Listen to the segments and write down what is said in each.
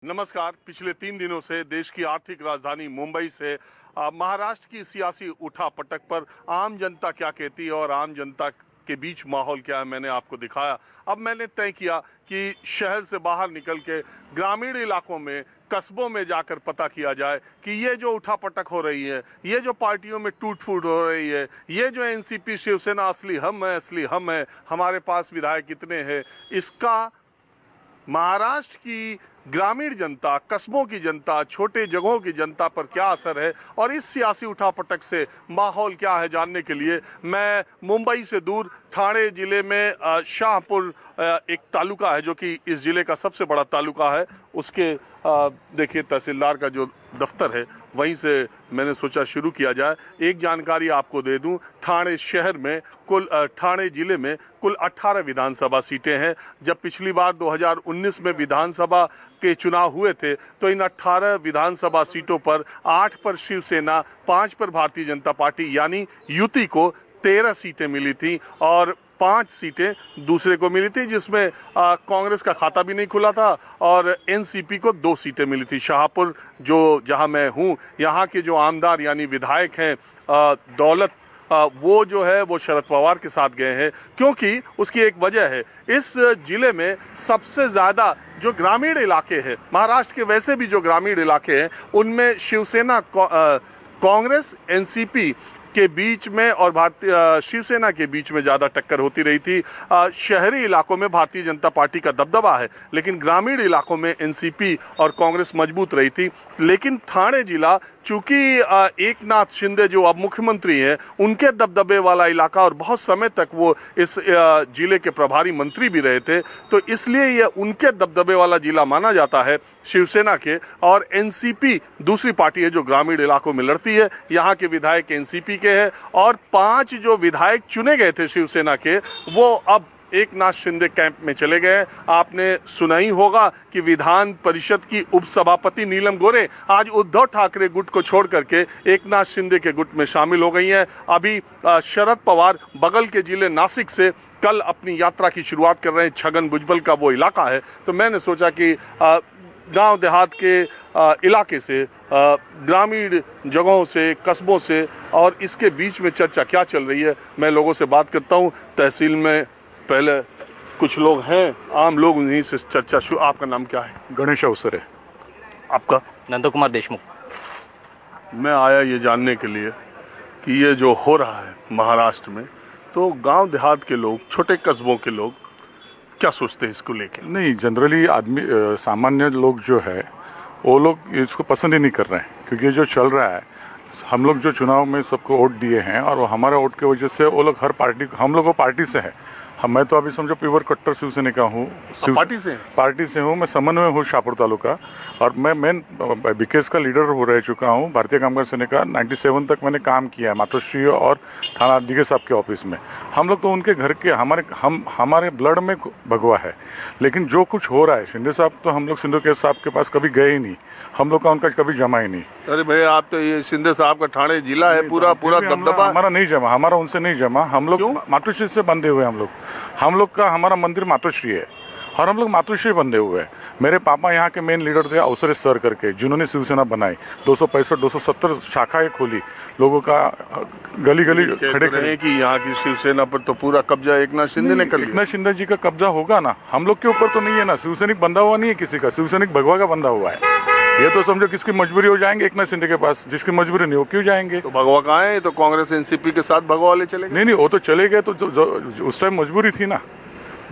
नमस्कार। पिछले 3 दिनों से देश की आर्थिक राजधानी मुंबई से महाराष्ट्र की सियासी उठापटक पर आम जनता क्या कहती है और आम जनता के बीच माहौल क्या है, मैंने आपको दिखाया। अब मैंने तय किया कि शहर से बाहर निकल के ग्रामीण इलाकों में, कस्बों में जाकर पता किया जाए कि ये जो उठापटक हो रही है, ये जो पार्टियों में टूट फूट हो रही है, ये जो एनसीपी शिवसेना असली हम है, हमारे पास विधायक कितने हैं, इसका महाराष्ट्र की ग्रामीण जनता, कस्बों की जनता, छोटे जगहों की जनता पर क्या असर है और इस सियासी उठापटक से माहौल क्या है, जानने के लिए मैं मुंबई से दूर ठाणे जिले में शाहपुर एक तालुका है जो कि इस जिले का सबसे बड़ा तालुका है, उसके देखिए तहसीलदार का जो दफ्तर है वहीं से मैंने सोचा शुरू किया जाए। एक जानकारी आपको दे दूं, ठाणे शहर में ठाणे जिले में कुल 18 विधानसभा सीटें हैं। जब पिछली बार 2019 में विधानसभा के चुनाव हुए थे तो इन 18 विधानसभा सीटों पर 8 पर शिवसेना, 5 पर भारतीय जनता पार्टी यानी युति को 13 सीटें मिली थी और 5 सीटें दूसरे को मिली थी, जिसमें कांग्रेस का खाता भी नहीं खुला था और एनसीपी को 2 सीटें मिली थी। शाहपुर जहां मैं हूं, यहां के जो आमदार यानी विधायक हैं दौलत, वो जो है वो शरद पवार के साथ गए हैं, क्योंकि उसकी एक वजह है। इस जिले में सबसे ज्यादा जो ग्रामीण इलाके हैं, महाराष्ट्र के वैसे भी जो ग्रामीण इलाके हैं, उनमें शिवसेना, कांग्रेस, एनसीपी के बीच में और भारतीय शिवसेना के बीच में ज्यादा टक्कर होती रही थी। शहरी इलाकों में भारतीय जनता पार्टी का दबदबा है, लेकिन ग्रामीण इलाकों में एनसीपी और कांग्रेस मजबूत रही थी। लेकिन ठाणे जिला चूंकि एकनाथ शिंदे जो अब मुख्यमंत्री हैं, उनके दबदबे वाला इलाका और बहुत समय तक वो इस जिले के प्रभारी मंत्री भी रहे थे, तो इसलिए ये उनके दबदबे वाला जिला माना जाता है शिवसेना के। और एनसीपी दूसरी पार्टी है जो ग्रामीण इलाकों में लड़ती है, यहाँ के विधायक एनसीपी के हैं और 5 जो विधायक चुने गए थे शिवसेना के, वो अब एकनाथ शिंदे कैंप में चले गए। आपने सुना ही होगा कि विधान परिषद की उपसभापति नीलम गोरे आज उद्धव ठाकरे गुट को छोड़ करके एकनाथ शिंदे के गुट में शामिल हो गई हैं। अभी शरद पवार बगल के जिले नासिक से कल अपनी यात्रा की शुरुआत कर रहे हैं। छगन भुजबल का वो इलाका है, तो मैंने सोचा कि गांव देहात के इलाके से, ग्रामीण जगहों से, कस्बों से और इसके बीच में चर्चा क्या चल रही है, मैं लोगों से बात करता हूं। तहसील में पहले कुछ लोग हैं, आम लोग, उन्हीं से चर्चा शुरू। आपका नाम क्या है? गणेश अवसरे। आपका? नंदू कुमार देशमुख। मैं आया ये जानने के लिए कि ये जो हो रहा है महाराष्ट्र में, तो गांव देहात के लोग, छोटे कस्बों के लोग क्या सोचते हैं इसको लेके? नहीं, जनरली आदमी, सामान्य लोग जो है वो लोग इसको पसंद ही नहीं कर रहे हैं, क्योंकि ये जो चल रहा है, हम लोग जो चुनाव में सबको वोट दिए हैं और हमारे वोट की वजह से वो लोग हर पार्टी, हम लोग वो पार्टी से है। मैं तो अभी समझो प्योर कट्टर शिवसेना का हूँ। पार्टी से हूँ, मैं समन्वय हूँ शाहपुर तालुका, और मैं मेन बीकेएस का लीडर रह चुका हूँ। भारतीय कामगार सेना का 97 तक मैंने काम किया है मातोश्री और थाना डीके साहब के ऑफिस में। हम लोग तो उनके घर के, हमारे ब्लड में भगवा है। लेकिन जो कुछ हो रहा है, शिंदे साहब तो, हम लोग शिंदे साहब के पास कभी गए ही नहीं, हम लोग का उनका कभी जमा ही नहीं। अरे भैया, आप तो ये शिंदे साहब का ठाणे जिला है, पूरा दबदबा हमारा नहीं जमा, हमारा उनसे नहीं जमा। हम लोग मातोश्री से बंधे हुए, हम लोग का हमारा मंदिर मातोश्री है और हम लोग मातोश्री बंधे हुए हैं। मेरे पापा यहाँ के मेन लीडर थे अवसरे सर करके, जिन्होंने शिवसेना बनाई, 265-270 शाखाएं खोली, लोगों का गली गली खड़े कि यहाँ की शिवसेना पर तो पूरा कब्जा एकनाथ शिंदे ने कर लिया। एकनाथ शिंदे जी का कब्जा होगा ना, हम लोग के ऊपर तो नहीं है ना। शिवसैनिक बंधा हुआ नहीं है किसी का, शिवसैनिक भगवा का बंधा हुआ है। ये तो समझो किसकी मजबूरी हो जाएंगे एकनाथ शिंदे के पास, जिसकी मजबूरी नहीं हो क्यों जाएंगे? तो भगवा कहाँ है? तो कांग्रेस एनसीपी के साथ भगवा वाले चले गए। नहीं, वो तो चले गए, तो उस टाइम मजबूरी थी ना।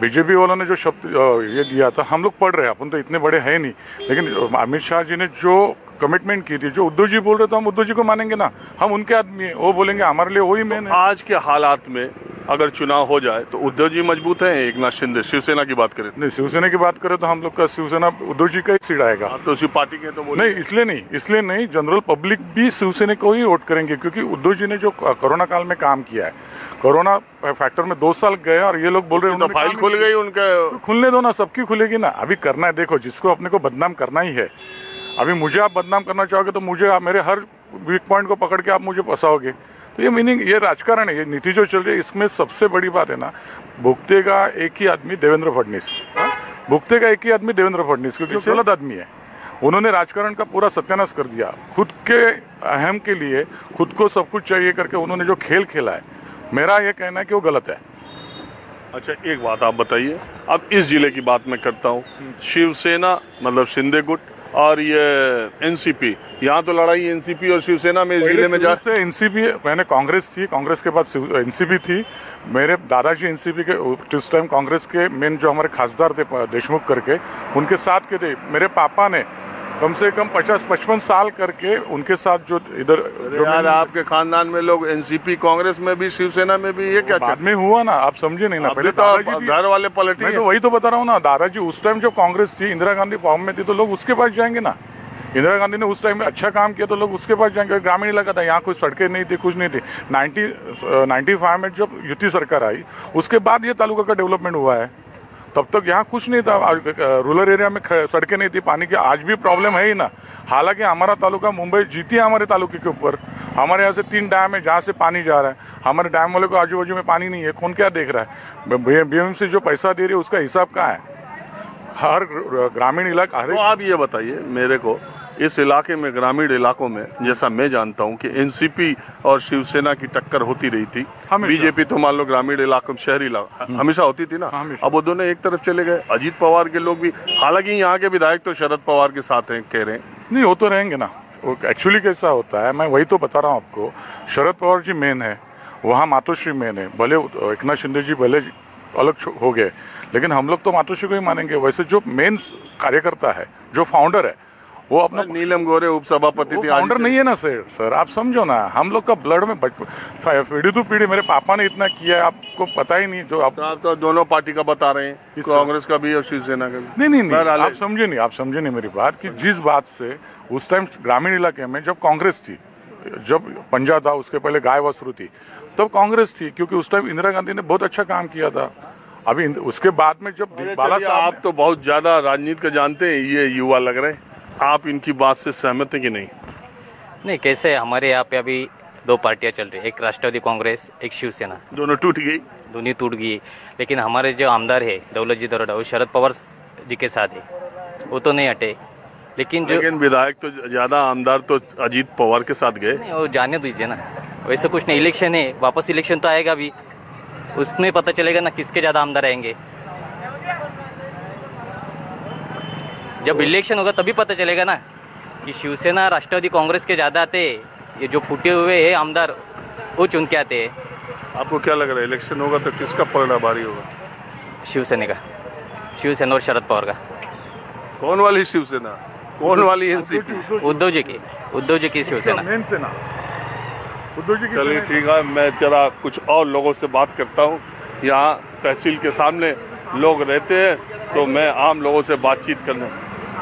बीजेपी वालों ने जो शब्द ये दिया था, हम लोग पढ़ रहे हैं, अपन तो इतने बड़े हैं नहीं, लेकिन अमित शाह जी ने जो कमिटमेंट की थी, जो उद्धव जी बोल रहे, तो हम उद्धव जी को मानेंगे ना, हम उनके आदमी हैं, वो बोलेंगे हमारे लिए वही मेन है। आज के हालात में अगर चुनाव हो जाए तो उद्धव जी मजबूत हैं, एकनाथ शिंदे? शिवसेना की बात करें? नहीं, शिवसेना की बात करें तो हम लोग का शिवसेना उद्धव जी का ही सीट आएगा। तो उसी पार्टी के तो नहीं, इसलिए नहीं, जनरल पब्लिक भी शिवसेना को ही वोट करेंगे, क्योंकि उद्धव जी ने जो कोरोना काल में काम किया है, कोरोना फैक्टर में 2 साल गए और ये लोग बोल रहे हैं तो फाइल खुल गई उनका। तो खुलने दो ना, सबकी खुलेगी ना। अभी करना है, देखो, जिसको अपने को बदनाम करना ही है। अभी मुझे आप बदनाम करना चाहोगे तो मुझे, आप मेरे हर वीक पॉइंट को पकड़ के आप मुझे फंसाओगे, तो ये मीनिंग, ये राजकारण है, ये नीति जो चल रही है, इसमें सबसे बड़ी बात है ना, भुगतेगा एक ही आदमी, देवेंद्र फडणवीस। भुगतेगा एक ही आदमी, देवेंद्र फडणवीस, क्योंकि गलत आदमी है। उन्होंने राजकारण का पूरा सत्यानाश कर दिया। खुद के अहम के लिए खुद को सब कुछ चाहिए करके उन्होंने जो खेल खेला है, मेरा ये कहना है कि वो गलत है। अच्छा, एक बात आप बताइए, अब इस जिले की बात मैं करता हूँ। शिवसेना मतलब शिंदे गुट और ये एनसीपी, यहाँ तो लड़ाई एनसीपी और शिवसेना में इस जिले में से एनसीपी, मैंने कांग्रेस थी, कांग्रेस के बाद एनसीपी थी। मेरे दादाजी एनसीपी के उस टाइम कांग्रेस के मेन जो हमारे खासदार थे देशमुख करके, उनके साथ के थे। मेरे पापा ने कम से कम 50-55 साल करके उनके साथ जो इधर जो यार आपके खानदान में लोग एनसीपी, कांग्रेस में भी, शिवसेना में भी, ये क्या बाद में हुआ ना, आप समझे नहीं ना। पहले तो घर वाले पलटे। मैं तो वही तो बता रहा हूँ ना, दादाजी उस टाइम जब कांग्रेस थी, इंदिरा गांधी फॉर्म में थी, तो लोग उसके पास जाएंगे ना। इंदिरा गांधी ने उस टाइम में अच्छा काम किया तो लोग उसके पास जाएंगे। ग्रामीण इलाका था, यहाँ कोई सड़कें नहीं थी, कुछ नहीं थी। 95 में जब युति सरकार आई, उसके बाद ये तालुका का डेवलपमेंट हुआ है। तब तक यहाँ कुछ नहीं था। रूरल एरिया में सड़कें नहीं थी, पानी की आज भी प्रॉब्लम है ही ना। हालांकि हमारा तालुका, मुंबई जीती है हमारे तालुके के ऊपर। हमारे यहाँ से 3 डैम है जहाँ से पानी जा रहा है। हमारे डैम वाले को आजू बाजू में पानी नहीं है, कौन क्या देख रहा है? बीएमसी जो पैसा दे रही है उसका हिसाब कहाँ है? हर ग्रामीण इलाका। तो आप ये बताइए मेरे को, इस इलाके में, ग्रामीण इलाकों में, जैसा मैं जानता हूं कि एनसीपी और शिवसेना की टक्कर होती रही थी। बीजेपी तो मान लो ग्रामीण इलाकों में, शहरी इलाका हमेशा होती थी ना। अब वो दोनों एक तरफ चले गए। अजीत पवार के लोग भी, हालांकि यहाँ के विधायक तो शरद पवार के साथ हैं, कह रहे हैं। नहीं, वो तो रहेंगे ना। एक्चुअली कैसा होता है, मैं वही तो बता रहा हूँ आपको। शरद पवार जी मेन है, वहाँ मातोश्री मेन है। भले एकनाथ शिंदे जी भले अलग हो गए, लेकिन हम लोग तो मातोश्री को ही मानेंगे। वैसे जो मेन कार्यकर्ता है, जो फाउंडर है, वो अपना नीलम गोरे उपसभापति थे, फाउंडर नहीं है ना सर। आप समझो ना, हम लोग का ब्लड में पीढ़ी टू पीढ़ी मेरे पापा ने इतना किया है, आपको पता ही नहीं। जो आप तो दोनों पार्टी का बता रहे हैं, कांग्रेस का भी और शिवसेना का भी। नहीं, आप समझे नहीं मेरी बात, कि जिस बात से उस टाइम ग्रामीण इलाके में जब कांग्रेस थी, जब पंजा था, उसके पहले गाय वसरू थी, तब कांग्रेस थी, क्योंकि उस टाइम इंदिरा गांधी ने बहुत अच्छा काम किया था। अभी उसके बाद में जब बाला साहब, आप तो बहुत ज्यादा राजनीति का जानते हैं, ये युवा लग रहे हैं, आप इनकी बात से सहमत हैं कि नहीं? नहीं, कैसे हमारे यहाँ पे अभी 2 पार्टियां चल रही है, एक राष्ट्रवादी कांग्रेस, एक शिवसेना। दोनों टूट गई, दोनों टूट गई। लेकिन हमारे जो आमदार है दौलत जी दरोड़ा, वो शरद पवार जी के साथ है, वो तो नहीं हटे। लेकिन विधायक तो ज्यादा, आमदार तो अजीत पवार के साथ गए। नहीं, वो जाने दीजिए ना, वैसे कुछ नहीं। इलेक्शन है, वापस इलेक्शन तो आएगा भी, उसमें पता चलेगा ना किसके ज़्यादा आमदार आएंगे। जब इलेक्शन होगा तभी पता चलेगा ना कि शिवसेना, राष्ट्रवादी कांग्रेस के ज़्यादा आते हैं, ये जो फूटे हुए हैं आमदार वो चुन के आते हैं। आपको क्या लग रहा है, इलेक्शन होगा तो किसका पलड़ा भारी होगा? शिवसेना का, शिवसेना और शरद पवार का। कौन वाली शिवसेना, कौन वाली एनसीपी? उद्धव जी की शिवसेना। चलिए ठीक है, मैं जरा कुछ और लोगों से बात करता हूँ। यहाँ तहसील के सामने लोग रहते हैं, तो मैं आम लोगों से बातचीत करना